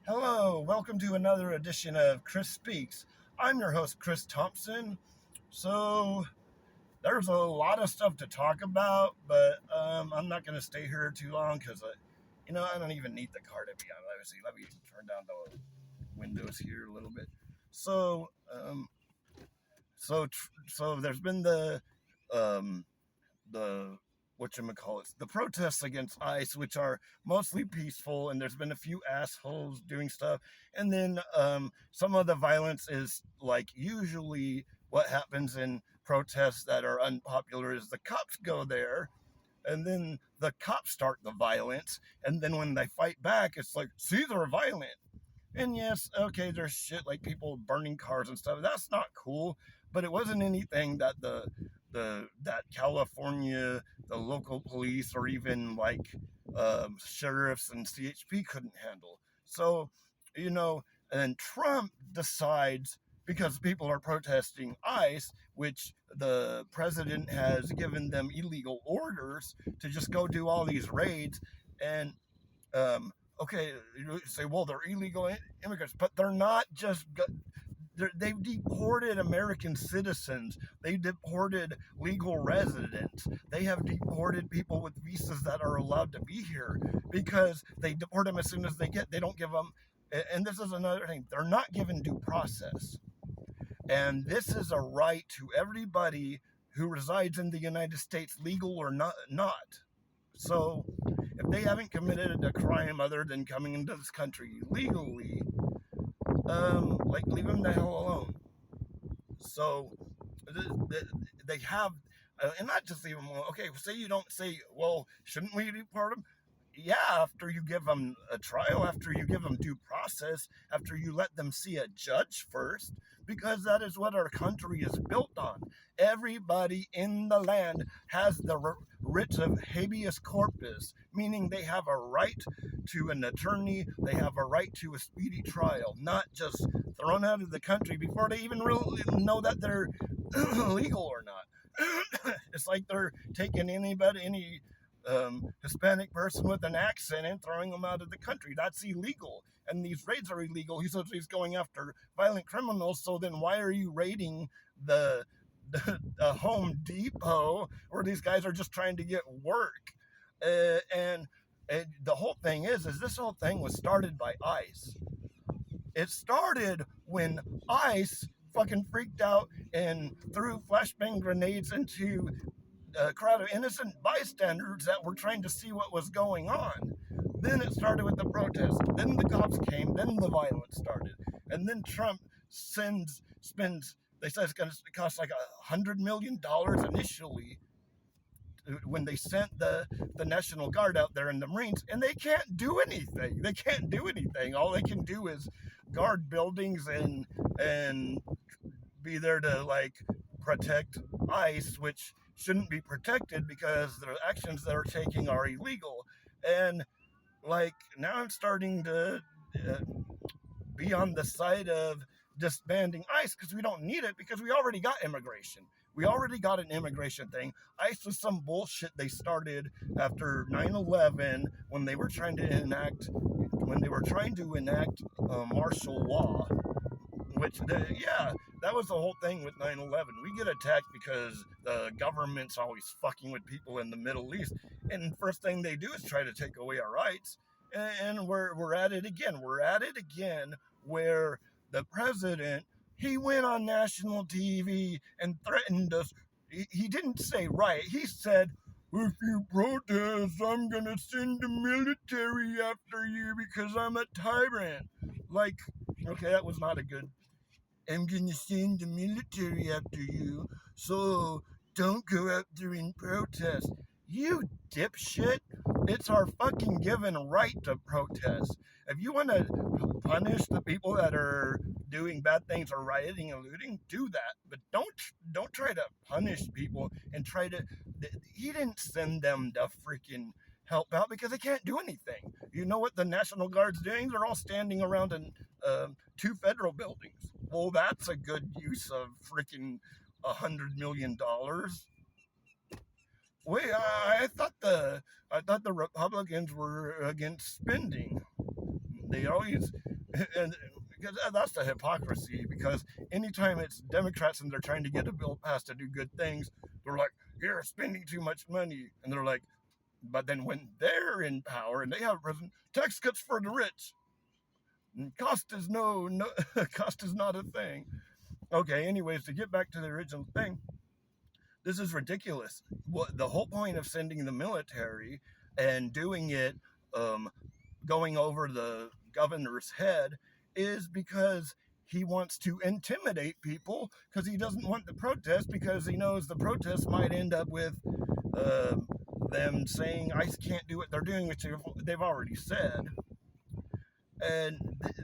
Hello, welcome to another edition of Chris Speaks. I'm your host, Chris Thompson. So, there's a lot of stuff to talk about, but I'm not going to stay here too long because, I don't even need the car to be honest. Let me turn down the windows here a little bit. So, so there's been um, the whatchamacallits, the protests against ICE, which are mostly peaceful, and there's been a few assholes doing stuff. And then some of the violence is like usually what happens in protests that are unpopular is the cops go there and then the cops start the violence, and then when they fight back it's like, see, they're violent. And yes, okay, there's shit like people burning cars and stuff. That's not cool, but it wasn't anything that the that California, the local police, or even like sheriffs and CHP couldn't handle. So, you know, and then Trump decides, because people are protesting ICE, which the president has given them illegal orders to just go do all these raids. And okay, you say, well, they're illegal immigrants, but they're not just. They've deported American citizens. They deported legal residents. They have deported people with visas that are allowed to be here because they deport them as soon as they get. They don't give them. And this is another thing. They're not given due process. And this is a right to everybody who resides in the United States, legal or not. So if they haven't committed a crime other than coming into this country legally, like, leave them the hell alone. So they have, and not just leave them alone. Okay, say you don't say, well, shouldn't we deport them? Yeah, after you give them a trial, after you give them due process, after you let them see a judge first, because that is what our country is built on. Everybody in the land has the writ of habeas corpus, meaning they have a right to an attorney, they have a right to a speedy trial, not just thrown out of the country before they even really know that they're legal or not. It's like they're taking any Hispanic person with an accent and throwing them out of the country. That's illegal. And these raids are illegal. He says he's going after violent criminals. So then why are you raiding the Home Depot where these guys are just trying to get work? And the whole thing is this whole thing was started by ICE. It started when ICE fucking freaked out and threw flashbang grenades into a crowd of innocent bystanders that were trying to see what was going on. Then it started with the protest. Then the cops came. Then the violence started. And then Trump spends. They said it's going to cost like $100 million initially when they sent the National Guard out there and the Marines, and they can't do anything. They can't do anything. All they can do is guard buildings and be there to like protect ICE, which shouldn't be protected because the actions they're taking are illegal. And like now I'm starting to uh, be on the side of disbanding ICE because we don't need it, because we already got immigration. We already got an immigration thing. ICE was some bullshit they started after 9/11 when they were trying to enact martial law, which that was the whole thing with 9/11. We get attacked because the government's always fucking with people in the Middle East, and first thing they do is try to take away our rights. And we're at it again. We're at it again where the president, he went on national TV and threatened us. He didn't say riot. He said, if you protest, I'm gonna send the military after you because I'm a tyrant. Like, okay, that was not a good. I'm gonna send the military after you, so don't go out there and protest. You dipshit. It's our fucking given right to protest. If you want to punish the people that are doing bad things or rioting and looting, do that. But don't try to punish people and try to. He didn't send them to freaking help out because they can't do anything. You know what the National Guard's doing? They're all standing around in two federal buildings. Well, that's a good use of freaking $100 million. Wait, I thought the Republicans were against spending. they always, and because that's the hypocrisy. Because anytime it's Democrats and they're trying to get a bill passed to do good things, they're like, "You're spending too much money," and they're like, but then when they're in power and they have a president, tax cuts for the rich. Cost is no cost is not a thing. Okay, anyways, to get back to the original thing, this is ridiculous. What the whole point of sending the military and doing it, um, going over the governor's head, is because he wants to intimidate people because he doesn't want the protest because he knows the protest might end up with uh, them saying ICE can't do what they're doing, which they've already said. And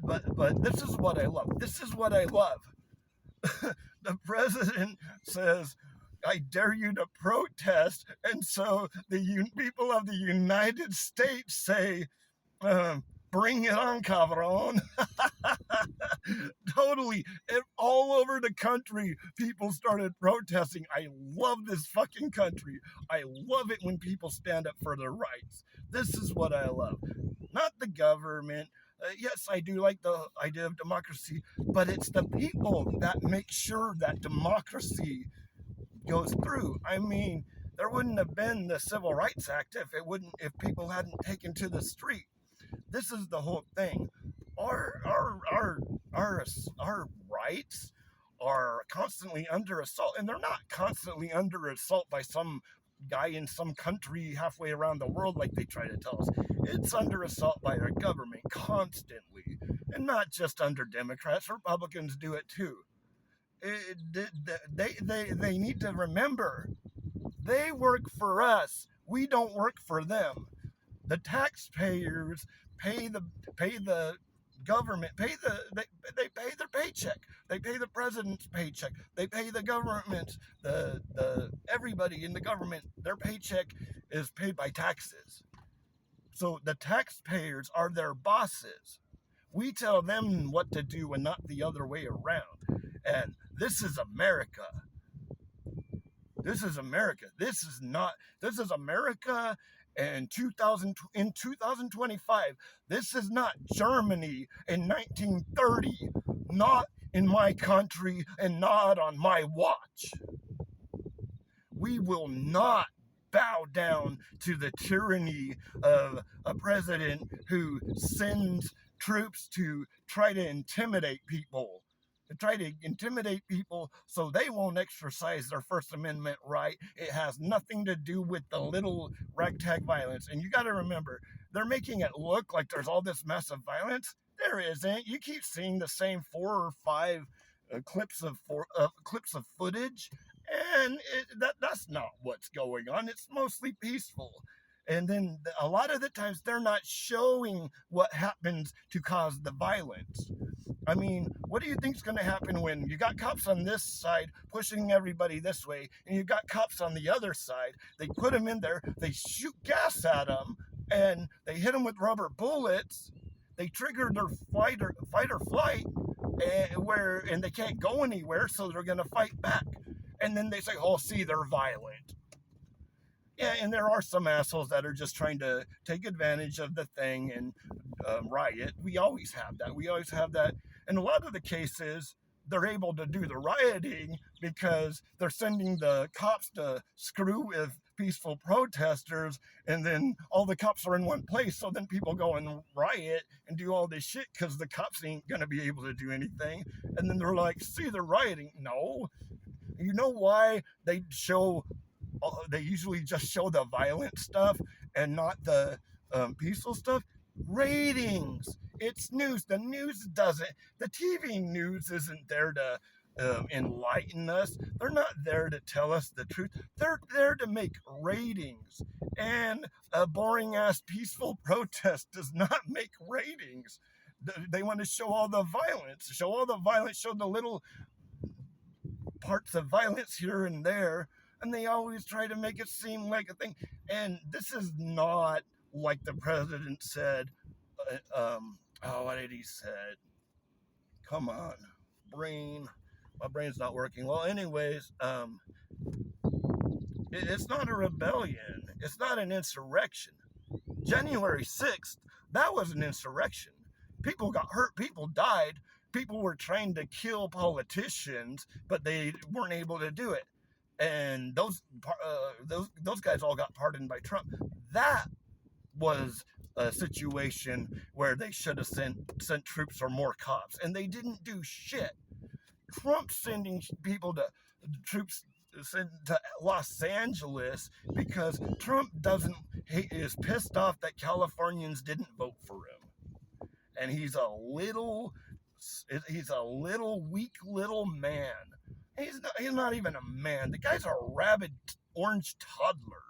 but this is what I love. This is what I love. The president says, "I dare you to protest," and so the people of the United States say, um, "Bring it on, cabron." Totally. All over the country, people started protesting. I love this fucking country. I love it when people stand up for their rights. This is what I love. Not the government. Yes, I do like the idea of democracy, but it's the people that make sure that democracy goes through. I mean, there wouldn't have been the Civil Rights Act if people hadn't taken to the street. This is the whole thing. Our rights are constantly under assault, and they're not constantly under assault by some guy in some country halfway around the world like they try to tell us. It's under assault by our government constantly, and not just under Democrats. Republicans do it too. They need to remember they work for us. We don't work for them. The taxpayers pay the government, they pay their paycheck, they pay the president's paycheck, they pay the government, the everybody in the government, their paycheck is paid by taxes. So the taxpayers are their bosses. We tell them what to do and not the other way around. And this is America. This is America. This is America in 2025. This is not Germany in 1930. Not in my country and not on my watch. We will not bow down to the tyranny of a president who sends troops to try to intimidate people. So they won't exercise their First Amendment right. It has nothing to do with the little ragtag violence. And you got to remember, they're making it look like there's all this massive violence. There isn't. You keep seeing the same 4 or 5 clips of footage, and that's not what's going on. It's mostly peaceful. And then a lot of the times they're not showing what happens to cause the violence. I mean, what do you think's going to happen when you got cops on this side pushing everybody this way, and you got cops on the other side? They put them in there, they shoot gas at them, and they hit them with rubber bullets. They trigger their fight or flight, and they can't go anywhere, so they're going to fight back. And then they say, "Oh, see, they're violent." Yeah, and there are some assholes that are just trying to take advantage of the thing and riot. We always have that. In a lot of the cases, they're able to do the rioting because they're sending the cops to screw with peaceful protesters, and then all the cops are in one place, so then people go and riot and do all this shit because the cops ain't going to be able to do anything. And then they're like, "See, they're rioting." No. You know why they usually just show the violent stuff and not the peaceful stuff? Ratings. It's news. The news doesn't. The TV news isn't there to enlighten us. They're not there to tell us the truth. They're there to make ratings. And a boring ass peaceful protest does not make ratings. They want to show all the violence. Show the little parts of violence here and there, and they always try to make it seem like a thing. And this is not like the president said. What did he said? Come on, brain. My brain's not working. Well, anyways, it's not a rebellion. It's not an insurrection. January 6th, that was an insurrection. People got hurt, people died, people were trying to kill politicians, but they weren't able to do it. And those guys all got pardoned by Trump. That was a situation where they should have sent troops or more cops, and they didn't do shit. Trump sending people to troops sent to Los Angeles because Trump doesn't he is pissed off that Californians didn't vote for him, and he's a little weak little man. He's not even a man. The guy's a rabid orange toddler.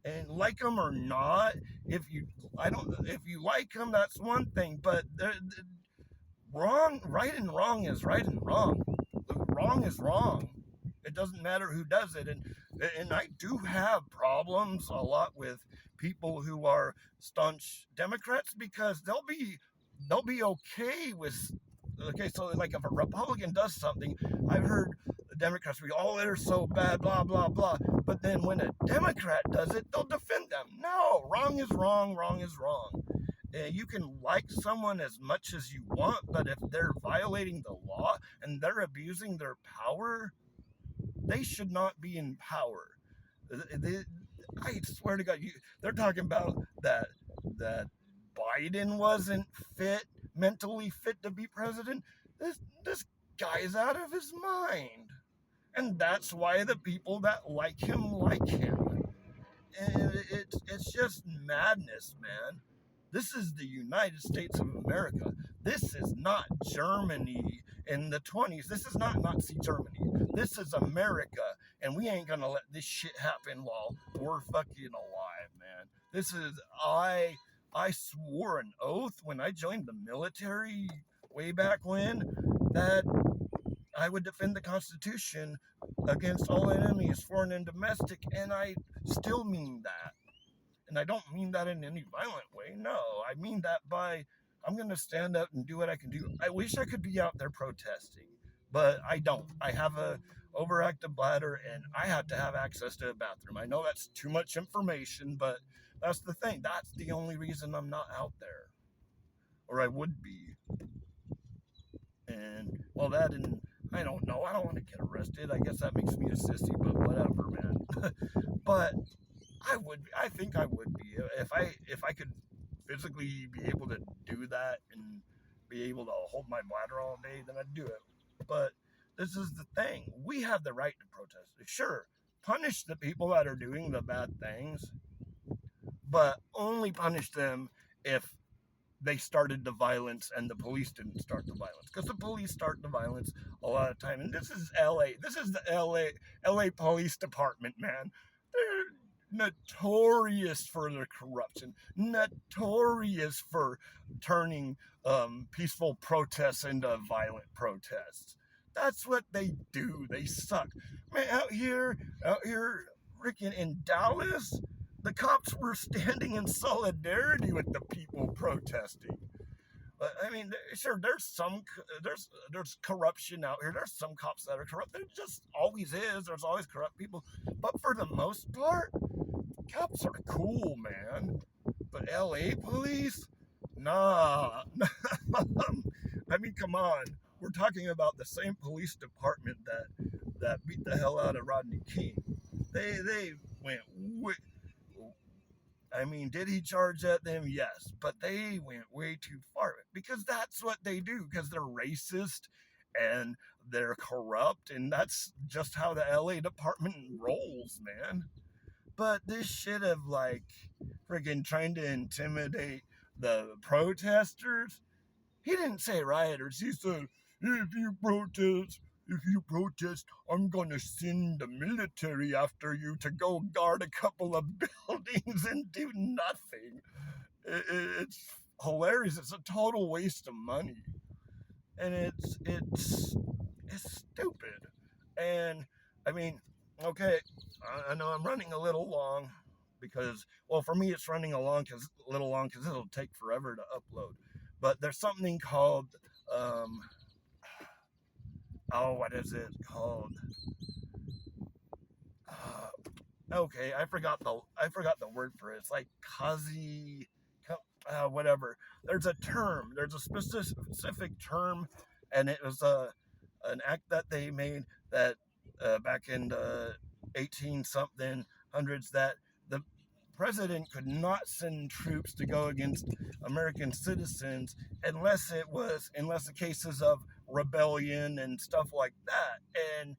And like him or not, if you like him, that's one thing. But right and wrong is right and wrong. Wrong is wrong. It doesn't matter who does it. And I do have problems a lot with people who are staunch Democrats because they'll be okay with. Okay, so like if a Republican does something, I've heard the Democrats be, oh, they're so bad, blah blah blah. But then when a Democrat does it, they'll defend them. No, wrong is wrong. Wrong is wrong. You can like someone as much as you want, but if they're violating the law and they're abusing their power, they should not be in power. I swear to God, they're talking about that Biden wasn't mentally fit to be president. This guy's out of his mind, and that's why the people that like him like him. And it's just madness, man. This is the United States of America. This is not Germany in the 20s. This is not Nazi Germany. This is America, and we ain't gonna let this shit happen while we're fucking alive, man. I swore an oath when I joined the military way back when that I would defend the Constitution against all enemies, foreign and domestic, and I still mean that. And I don't mean that in any violent way. No, I mean that by I'm going to stand up and do what I can do. I wish I could be out there protesting, but I don't. I have a overactive bladder and I have to have access to a bathroom. I know that's too much information, but that's the thing. That's the only reason I'm not out there, or I would be. And well, that and I don't know. I don't want to get arrested. I guess that makes me a sissy, but whatever, man. But I think I would be if I could physically be able to do that and be able to hold my bladder all day, then I'd do it. But this is the thing. We have the right to protest. Sure, punish the people that are doing the bad things, but only punish them if they started the violence and the police didn't start the violence, because the police start the violence a lot of time. And this is LA. This is the LA Police Department, man. They're notorious for their corruption, notorious for turning peaceful protests into violent protests. That's what they do. They suck, man. Out here freaking in Dallas, the cops were standing in solidarity with the people protesting. But I mean, sure, there's corruption out here. There's some cops that are corrupt. There just always is. There's always corrupt people. But for the most part, cops are cool, man. But LA police, nah. I mean, come on. We're talking about the same police department that beat the hell out of Rodney King. They went. I mean, did he charge at them? Yes, but they went way too far because that's what they do, because they're racist and they're corrupt, and that's just how the LA department rolls, man. But this shit of like friggin' trying to intimidate the protesters, he didn't say rioters. He said, if you protest, I'm gonna send the military after you to go guard a couple of buildings and do nothing. It's hilarious. It's a total waste of money, and it's stupid. And I mean, okay, I know I'm running a little long because, well, for me it's running a little long because it'll take forever to upload. But there's something called what is it called? Okay, I forgot the word for it. It's like whatever. There's a term. There's a specific term, and it was an act that they made that back in the 18 something hundreds that the president could not send troops to go against American citizens unless the cases of rebellion and stuff like that, and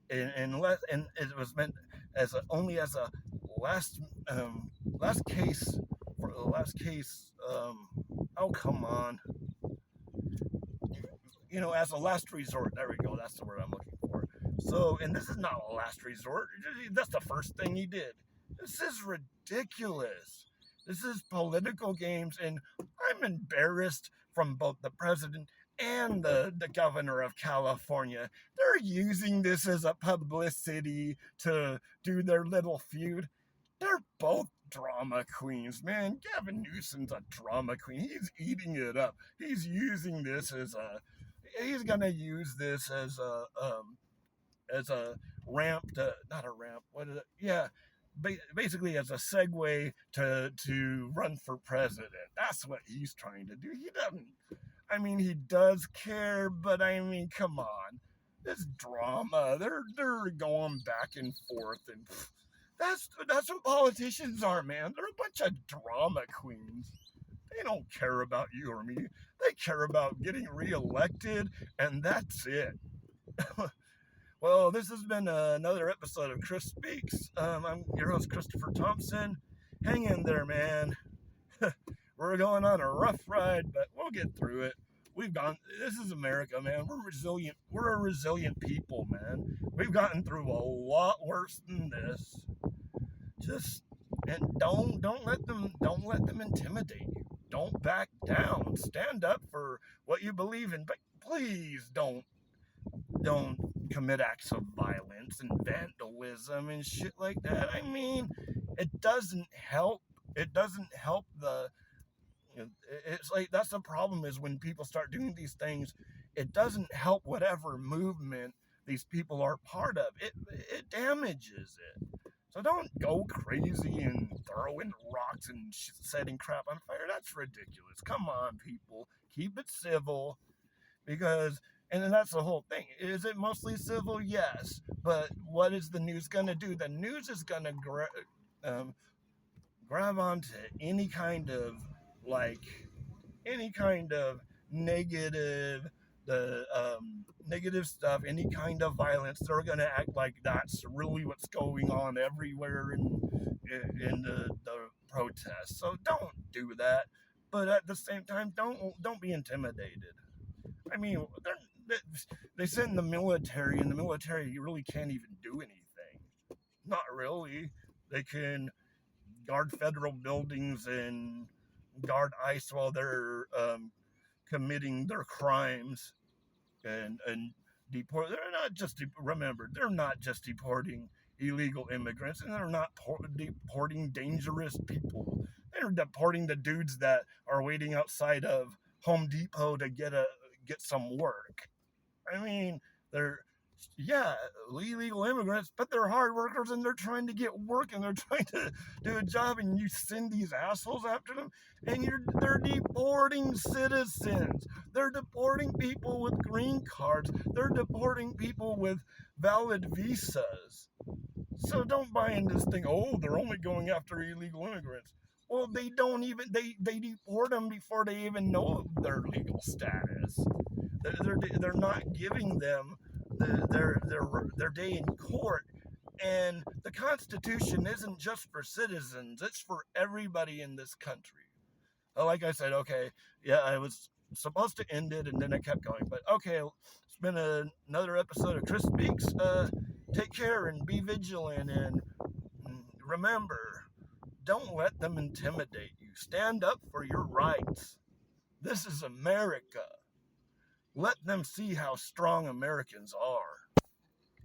it was meant as only as a last last case for the last case. Oh, come on, as a last resort. There we go. That's the word I'm looking for. So, and this is not a last resort. That's the first thing he did. This is ridiculous. This is political games, and I'm embarrassed from both the president and the governor of California. They're using this as a publicity to do their little feud. They're both drama queens, man. Gavin Newsom's a drama queen. He's eating it up. He's using this as a. He's gonna use this as a ramp to not a ramp. What is it? Yeah, basically as a segue to run for president. That's what he's trying to do. He doesn't. I mean, he does care, but I mean, come on, this drama. They're going back and forth, and that's what politicians are, man. They're a bunch of drama queens. They don't care about you or me. They care about getting reelected, and that's it. Well, this has been another episode of Chris Speaks. I'm your host, Christopher Thompson. Hang in there, man. We're going on a rough ride, but we'll get through it. This is America, man. We're resilient. We're a resilient people, man. We've gotten through a lot worse than this. And don't let them intimidate you. Don't back down. Stand up for what you believe in, but please don't commit acts of violence and vandalism and shit like that. I mean, it doesn't help. It doesn't help it's like that's the problem is when people start doing these things, it doesn't help whatever movement these people are part of. It damages it. So don't go crazy and throwing rocks and setting crap on fire. That's ridiculous. Come on, people. Keep it civil. And then that's the whole thing. Is it mostly civil? Yes. But what is the news going to do? The news is going to grab onto any kind of negative, negative stuff, any kind of violence. They're going to act like that's really what's going on everywhere in the protests. So don't do that. But at the same time, don't be intimidated. I mean, they send the military, and the military really can't even do anything. Not really. They can guard federal buildings and guard ICE while they're committing their crimes and deport. They're not just deporting illegal immigrants, and they're not deporting dangerous people. They're deporting the dudes that are waiting outside of Home Depot to get some work. I mean, they're illegal immigrants, but they're hard workers and they're trying to get work and they're trying to do a job, and you send these assholes after them, and they're deporting citizens. They're deporting people with green cards. They're deporting people with valid visas. So don't buy into this thing. Oh, they're only going after illegal immigrants. Well, they deport them before they even know their legal status. They're not giving them their day in court. And the Constitution isn't just for citizens, it's for everybody in this country. Like I said, okay, yeah, I was supposed to end it and then I kept going. But okay, it's been another episode of Chris Speaks. Take care and be vigilant, and remember, don't let them intimidate you. Stand up for your rights. This is America. Let them see how strong Americans are.